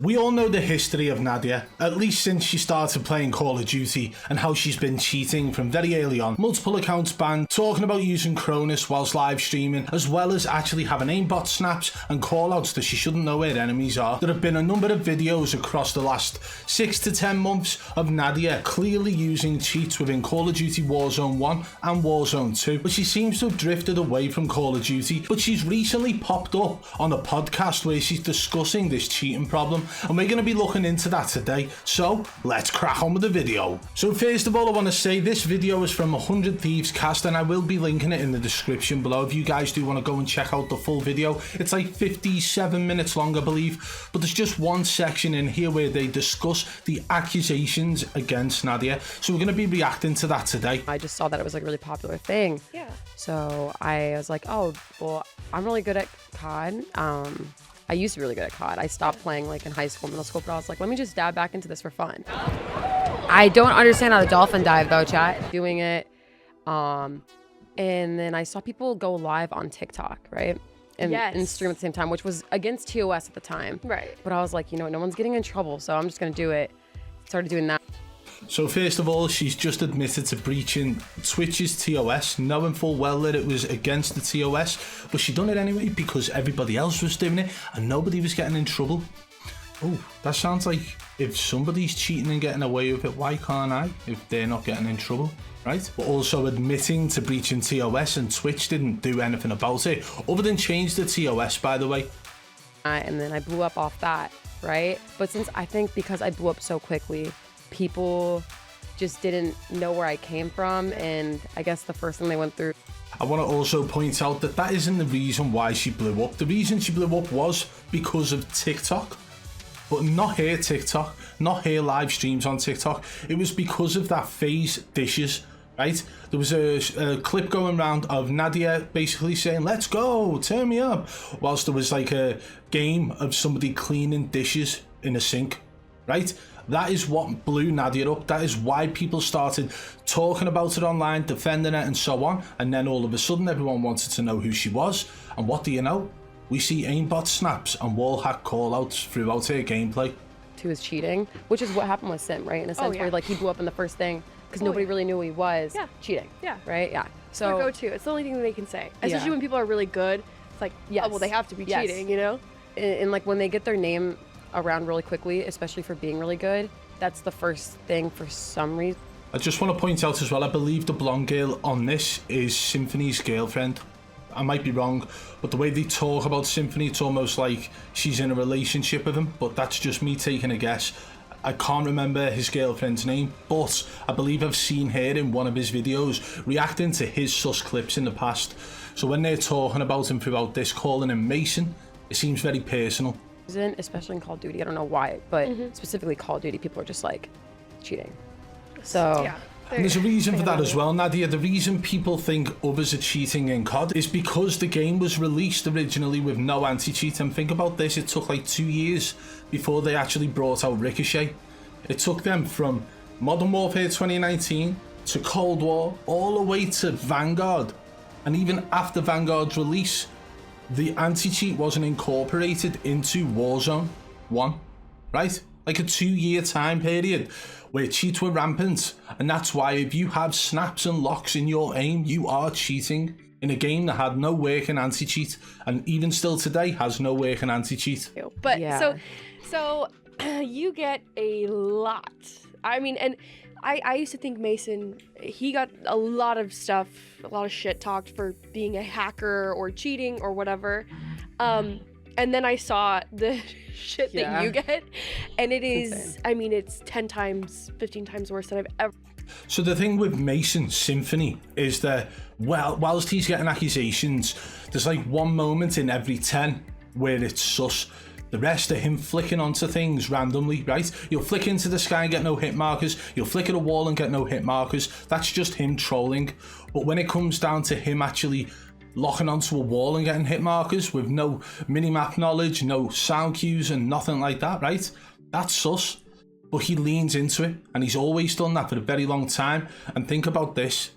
We all know the history of Nadia, at least since she started playing Call of Duty, and how she's been cheating from very early on. Multiple accounts banned, talking about using Cronus whilst live streaming, as well as actually having aimbot snaps and callouts that she shouldn't know where enemies are. There have been a number of videos across the last 6 to 10 months of Nadia clearly using cheats within Call of Duty Warzone 1 and Warzone 2, but she seems to have drifted away from Call of Duty. But she's recently popped up on a podcast where she's discussing this cheating problem, and we're going to be looking into that today, so let's crack on with the video. So first of all, I want to say this video is from 100 Thieves cast, and I will be linking it in the description below if you guys do want to go and check out the full video. It's like 57 minutes long, I believe, but there's just one section in here where they discuss the accusations against Nadia, so we're going to be reacting to that today. I just saw that it was like a really popular thing. Yeah. So I was like, oh, well, I'm really good at COD. I used to be really good at COD. I stopped playing like in high school, middle school, but I was like, let me just dive back into this for fun. I don't understand how to dolphin dive though, chat. Doing it. And then I saw people go live on TikTok, right? And stream at the same time, which was against TOS at the time. Right. But I was like, you know, no one's getting in trouble, so I'm just gonna do it. Started doing that. So first of all, she's just admitted to breaching Twitch's TOS, knowing full well that it was against the TOS, but she done it anyway because everybody else was doing it and nobody was getting in trouble. Oh, that sounds like if somebody's cheating and getting away with it, why can't I if they're not getting in trouble, right? But also admitting to breaching TOS, and Twitch didn't do anything about it, other than change the TOS, by the way. And then I blew up off that, right? But since I think because I blew up so quickly, people just didn't know where I came from, and I guess the first thing they went through. I want to also point out that that isn't the reason why she blew up. The reason she blew up was because of TikTok, but not her TikTok, not her live streams on TikTok. It was because of that FaZe dishes, right? There was a clip going around of Nadia basically saying, let's go, turn me up, whilst there was like a game of somebody cleaning dishes in a sink, right? That is what blew Nadia up. That is why people started talking about it online, defending it and so on. And then all of a sudden everyone wanted to know who she was. And what do you know? We see aimbot snaps and wallhack callouts throughout her gameplay. To his cheating, which is what happened with Sim, right? In a sense where like he blew up in the first thing because nobody really knew who he was. Yeah. Cheating. Yeah. Right? Yeah. So their go-to. It's the only thing that they can say. Especially when people are really good. It's like, yes. Oh, well, they have to be cheating, you know? And like when they get their name around really quickly, especially for being really good, that's the first thing for some reason. I just want to point out as well, I believe the blonde girl on this is Symphony's girlfriend. I might be wrong, but the way they talk about Symphony, it's almost like she's in a relationship with him, but that's just me taking a guess. I can't remember his girlfriend's name, but I believe I've seen her in one of his videos reacting to his sus clips in the past. So when they're talking about him throughout this, calling him Mason, it seems very personal. Especially in Call of Duty, I don't know why, but specifically Call of Duty, people are just like cheating. So yeah. And there's a reason for that as well, Nadia. The reason people think others are cheating in COD is because the game was released originally with no anti-cheat. And think about this, it took like 2 years before they actually brought out Ricochet. It took them from Modern Warfare 2019 to Cold War all the way to Vanguard. And even after Vanguard's release, the anti-cheat wasn't incorporated into Warzone 1, right? Like a 2-year time period where cheats were rampant. And that's why if you have snaps and locks in your aim, you are cheating in a game that had no working anti-cheat, and even still today has no working anti-cheat. But yeah. so you get a lot. I mean, and I used to think Mason, he got a lot of stuff, a lot of shit talked for being a hacker or cheating or whatever. And then I saw the shit that you get, and it is, insane. I mean, it's 10 times, 15 times worse than I've ever. So the thing with Mason Symphony is that, well, whilst he's getting accusations, there's like one moment in every 10 where it's sus. The rest are him flicking onto things randomly, right? You'll flick into the sky and get no hit markers. You'll flick at a wall and get no hit markers. That's just him trolling. But when it comes down to him actually locking onto a wall and getting hit markers with no minimap knowledge, no sound cues and nothing like that, right? That's sus. But he leans into it, and he's always done that for a very long time. And think about this.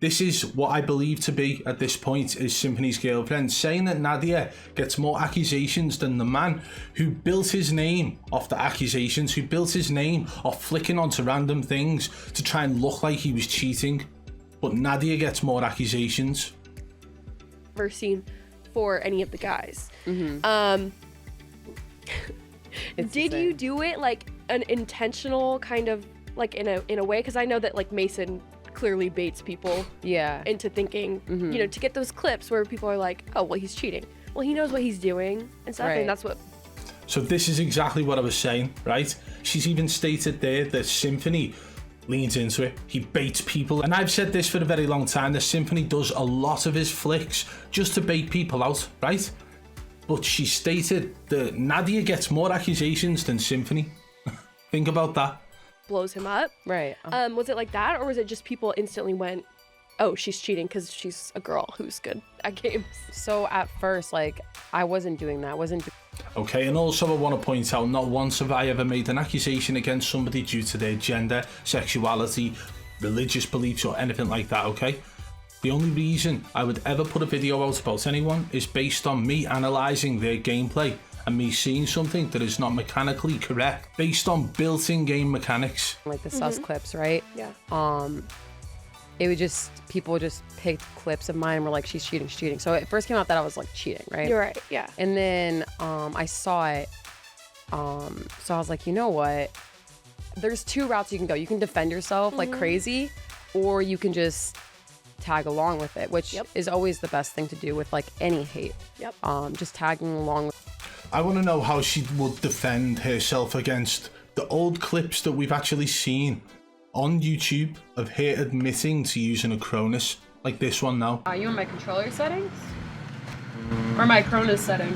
This is what I believe to be, at this point, is Symphony's girlfriend, saying that Nadia gets more accusations than the man who built his name off the accusations, who built his name off flicking onto random things to try and look like he was cheating. But Nadia gets more accusations. Never seen for any of the guys. Did you do it like an intentional kind of like in a way? Because I know that like Mason clearly baits people into thinking, you know, to get those clips where people are like, oh, well, he's cheating. Well, he knows what he's doing and stuff, and that's what. So this is exactly what I was saying, right? She's even stated there that Symphony leans into it. He baits people. And I've said this for a very long time, that Symphony does a lot of his flicks just to bait people out, right? But she stated that Nadia gets more accusations than Symphony. Think about that. Blows him up. Right. Was it like that, or was it just people instantly went, oh, she's cheating because she's a girl who's good at games? So at first, like, I wasn't doing that. Okay, and also I want to point out, not once have I ever made an accusation against somebody due to their gender, sexuality, religious beliefs, or anything like that, okay? The only reason I would ever put a video out about anyone is based on me analysing their gameplay and me seeing something that is not mechanically correct, based on built-in game mechanics. Like the sus clips, right? Yeah. It would just, people just picked clips of mine and were like, she's cheating. So it first came out that I was like cheating, right? You're right, yeah. And then I saw it. So I was like, you know what? There's two routes you can go. You can defend yourself like crazy, or you can just tag along with it, which is always the best thing to do with like any hate. Just tagging along. I want to know how she would defend herself against the old clips that we've actually seen on YouTube of her admitting to using a Cronus, like this one now. Are you in my controller settings? Or my Cronus setting?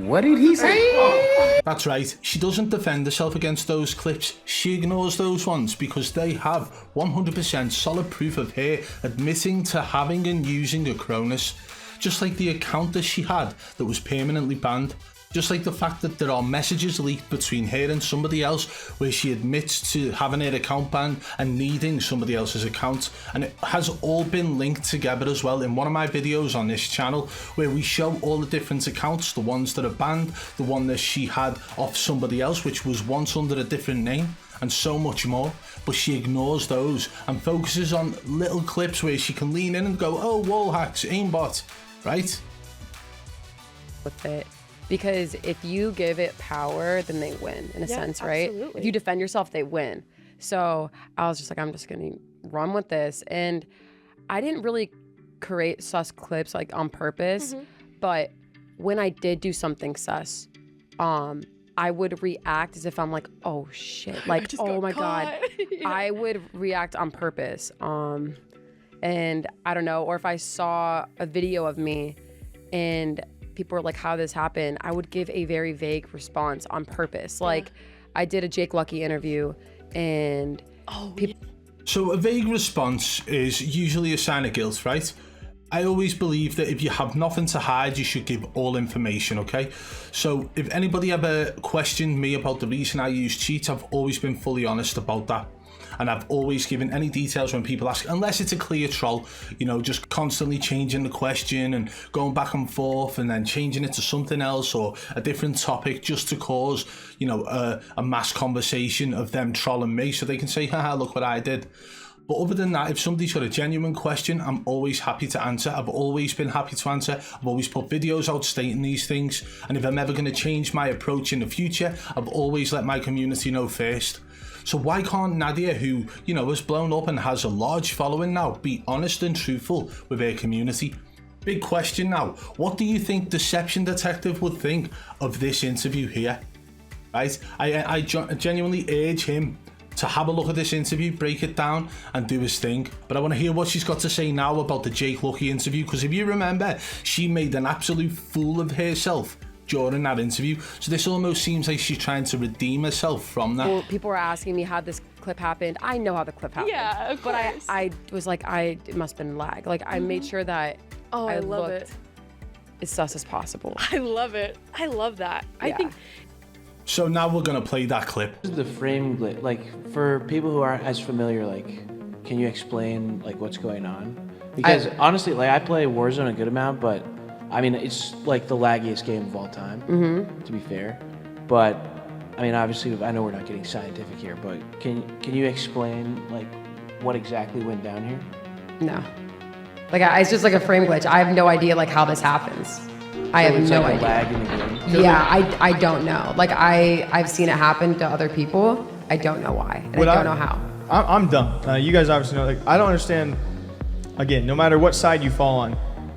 What did he say? That's right, she doesn't defend herself against those clips. She ignores those ones because they have 100% solid proof of her admitting to having and using a Cronus. Just like the account that she had that was permanently banned. Just like the fact that there are messages leaked between her and somebody else where she admits to having her account banned and needing somebody else's account. And it has all been linked together as well in one of my videos on this channel where we show all the different accounts, the ones that are banned, the one that she had off somebody else which was once under a different name, and so much more. But she ignores those and focuses on little clips where she can lean in and go, oh, wall hacks, aimbot, right? With it. Because if you give it power, then they win, in a sense, right? Absolutely. If you defend yourself, they win. So I was just like, I'm just going to run with this. And I didn't really create sus clips like on purpose. But when I did do something sus, I would react as if I'm like, oh shit, like, oh my God. I would react on purpose. And I don't know, or if I saw a video of me and people were like, how this happened, I would give a very vague response on purpose. Like, I did a Jake Lucky interview and So a vague response is usually a sign of guilt, right? I always believe that if you have nothing to hide, you should give all information, okay? So if anybody ever questioned me about the reason I use cheats, I've always been fully honest about that. And I've always given any details when people ask, unless it's a clear troll, you know, just constantly changing the question and going back and forth and then changing it to something else or a different topic just to cause, you know, a mass conversation of them trolling me so they can say, haha, look what I did. But other than that, if somebody's got a genuine question, I'm always happy to answer. I've always been happy to answer. I've always put videos out stating these things. And if I'm ever going to change my approach in the future, I've always let my community know first. So why can't Nadia, who, you know, has blown up and has a large following now, be honest and truthful with her community? Big question now. What do you think Deception Detective would think of this interview here? Right? I genuinely urge him to have a look at this interview, break it down and do his thing. But I want to hear what she's got to say now about the Jake Lucky interview, because if you remember, she made an absolute fool of herself during that interview. So this almost seems like she's trying to redeem herself from that. Well, people were asking me how this clip happened. I know how the clip happened. Yeah, of course. But I was like, it must have been lag. Like, I made sure that I love looked it. as sus as possible. I love it. I love that. Yeah. I think. So now we're going to play that clip. The frame glitch, like for people who aren't as familiar, like, can you explain like what's going on? Because honestly, like I play Warzone a good amount, but I mean it's like the laggiest game of all time. To be fair, but I mean obviously I know we're not getting scientific here, but can you explain like what exactly went down here? No. Like, it's just like a frame glitch. I have no idea, like, how this happens. I have no like idea. Lag in the game. Yeah, I don't know. Like, I've seen it happen to other people. I don't know why. And I don't know how. I'm dumb. You guys obviously know. Like, I don't understand. Again, no matter what side you fall on,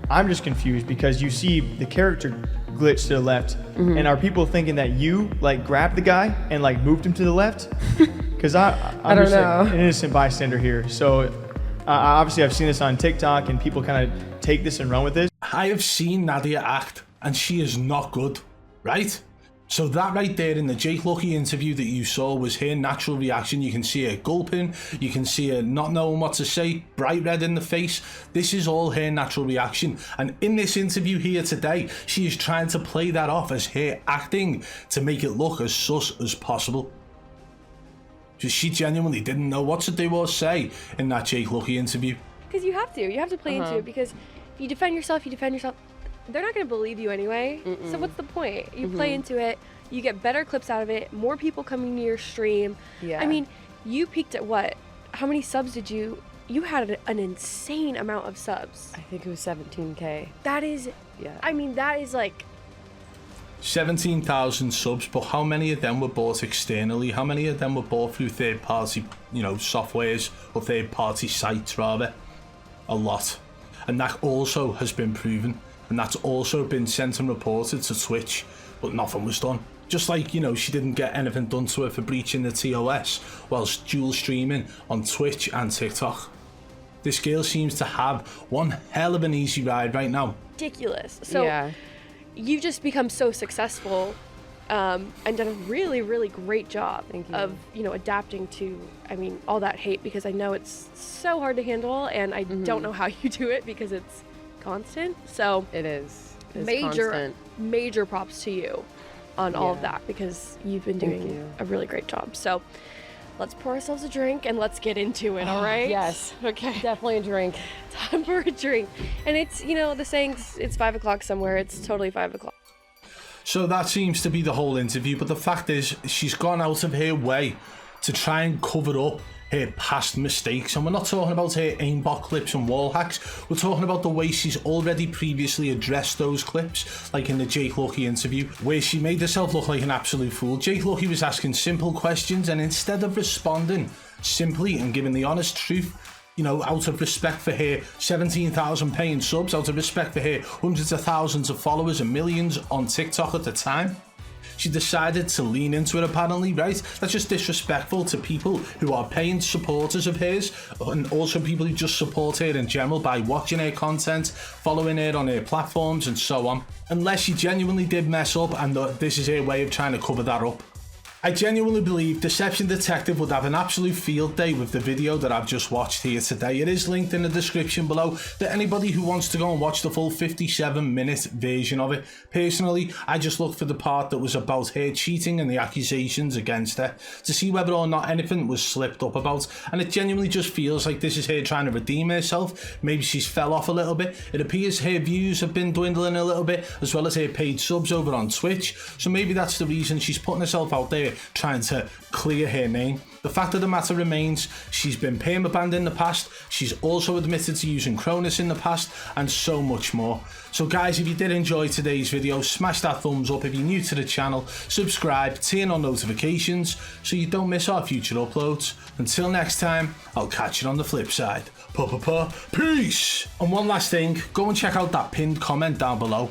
I'm just confused because you see the character glitch to the left, and are people thinking that you like grabbed the guy and like moved him to the left? Because I'm don't just know. like, an innocent bystander here. So obviously I've seen this on TikTok and people kind of take this and run with this. I have seen Nadia act, and she is not good, right? So that right there in the Jake Lucky interview that you saw was her natural reaction. You can see her gulping, you can see her not knowing what to say, bright red in the face. This is all her natural reaction. And in this interview here today, she is trying to play that off as her acting to make it look as sus as possible. Just she genuinely didn't know what to do or say in that Jake Lucky interview. Because you have to play into it, because if you defend yourself, they're not going to believe you anyway. So what's the point? You play into it, you get better clips out of it, more people coming to your stream. Yeah. I mean, you peaked at what? How many subs did you had an insane amount of subs. I think it was 17K. That is, Yeah. I mean, that is like, 17,000 subs, but how many of them were bought externally? How many of them were bought through third-party, softwares or third-party sites, rather? A lot. And that also has been proven. And that's also been sent and reported to Twitch, but nothing was done. Just like, she didn't get anything done to her for breaching the TOS whilst dual streaming on Twitch and TikTok. This girl seems to have one hell of an easy ride right now. ridiculous. So yeah. you've just become so successful and done a really, really great job Thank you. of, adapting to, all that hate, because I know it's so hard to handle, and I don't know how you do it because it's constant. So It is. It's major, constant. major props to you on all of Yeah. that, because you've been Thank doing you. a really great job. So let's pour ourselves a drink and let's get into it, all right? Yes. Okay. Definitely a drink. Time for a drink. And it's, the saying's, it's 5 o'clock somewhere. It's totally 5 o'clock. So that seems to be the whole interview, but the fact is she's gone out of her way to try and cover up her past mistakes. And we're not talking about her aimbot clips and wall hacks, we're talking about the way she's already previously addressed those clips, like in the Jake Lucky interview, where she made herself look like an absolute fool. Jake Lucky was asking simple questions, and instead of responding simply and giving the honest truth, out of respect for her 17,000 paying subs, out of respect for her hundreds of thousands of followers and millions on TikTok at the time, she decided to lean into it apparently, right? That's just disrespectful to people who are paying supporters of hers, and also people who just support her in general by watching her content, following her on her platforms and so on. Unless she genuinely did mess up and this is her way of trying to cover that up. I genuinely believe Deception Detective would have an absolute field day with the video that I've just watched here today. It is linked in the description below for anybody who wants to go and watch the full 57-minute version of it. Personally, I just looked for the part that was about her cheating and the accusations against her to see whether or not anything was slipped up about, and it genuinely just feels like this is her trying to redeem herself. Maybe she's fell off a little bit. It appears her views have been dwindling a little bit, as well as her paid subs over on Twitch, so maybe that's the reason she's putting herself out there trying to clear her name. The fact of the matter remains, she's been permabanned in the past, she's also admitted to using Cronus in the past, and so much more. So guys, if you did enjoy today's video, smash that thumbs up. If you're new to the channel, subscribe, turn on notifications so you don't miss our future uploads. Until next time, I'll catch you on the flip side. Peace! And one last thing, go and check out that pinned comment down below.